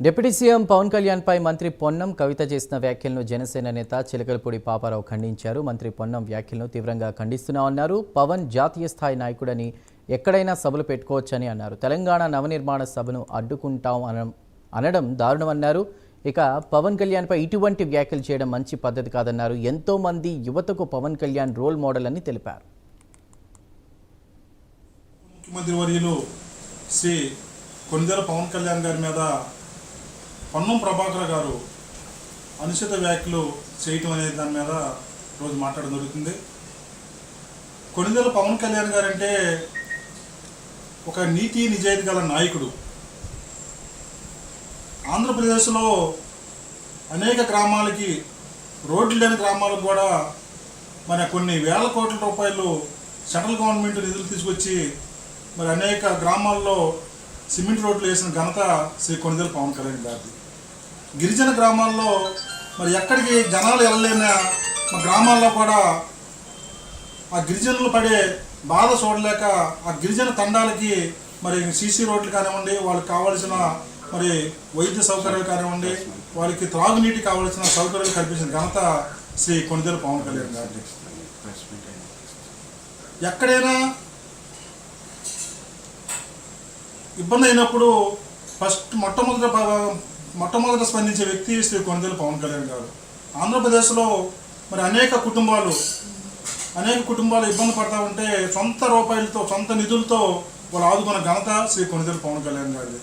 Deputy CM Pawan Kalyan పై మంత్రి పొన్నం కవిత చేసిన వ్యాఖ్యలను జనసేన నేత చిలకలపూడి పాపారావు ఖండించారు. మంత్రి పొన్నం వ్యాఖ్యలను తీవ్రంగా ఖండిస్తున్నామన్నారు. పవన్ జాతీయ స్థాయి నాయకుడని ఎక్కడైనా సభలు పెట్టుకోవచ్చని అన్నారు. తెలంగాణ నవనిర్మాణ సభను అడ్డుకుంటాం అనడం దారుణమన్నారు. ఇక పవన్ కళ్యాణ్ పై ఇటువంటి వ్యాఖ్యలు చేయడం మంచి పద్ధతి కాదన్నారు. ఎంతో మంది యువతకు పవన్ కళ్యాణ్ రోల్ మోడల్ అని తెలిపారు. ముఖ్యమంత్రి వర్యులు శ్రీ కొనిదెల పవన్ కళ్యాణ్ గారి మీద పొన్నం ప్రభాకర్ గారు అనుచిత వ్యాఖ్యలు చేయటం అనే దాని మీద రోజు మాట్లాడడం జరుగుతుంది. కొనిదెల పవన్ కళ్యాణ్ గారు అంటే ఒక నీతి నిజాయితీ గల నాయకుడు. ఆంధ్రప్రదేశ్లో అనేక గ్రామాలకి, రోడ్లు లేని గ్రామాలకు కూడా మరి కొన్ని వేల కోట్ల రూపాయలు సెంట్రల్ గవర్నమెంట్ నిధులు తీసుకొచ్చి మరి అనేక గ్రామాల్లో సిమెంట్ రోడ్లు వేసిన ఘనత శ్రీ కొనిదెల పవన్ కళ్యాణ్ గారిది. గిరిజన గ్రామాల్లో మరి ఎక్కడికి జనాలు వెళ్ళలేని మా గ్రామాల్లో కూడా ఆ గిరిజనులు పడే బాధ చూడలేక ఆ గిరిజన తండాలకి మరి సీసీ రోడ్లు కానివ్వండి, వాళ్ళకి కావాల్సిన మరి వైద్య సౌకర్యాలు కానివ్వండి, వాళ్ళకి త్రాగునీటి కావాల్సిన సౌకర్యాలు కల్పించిన ఘనత శ్రీ కొనిదెల పవన్ కళ్యాణ్ గారిది. ఎక్కడైనా ఇబ్బంది అయినప్పుడు మొట్టమొదట స్పందించే వ్యక్తి శ్రీ కొనిదెల పవన్ కళ్యాణ్ గారు. ఆంధ్రప్రదేశ్లో మరి అనేక కుటుంబాలు ఇబ్బంది పడతా ఉంటే సొంత రూపాయలతో, సొంత నిధులతో వాళ్ళు ఆదుకున్న ఘనత శ్రీ కొనిదెల పవన్ కళ్యాణ్ గారిది.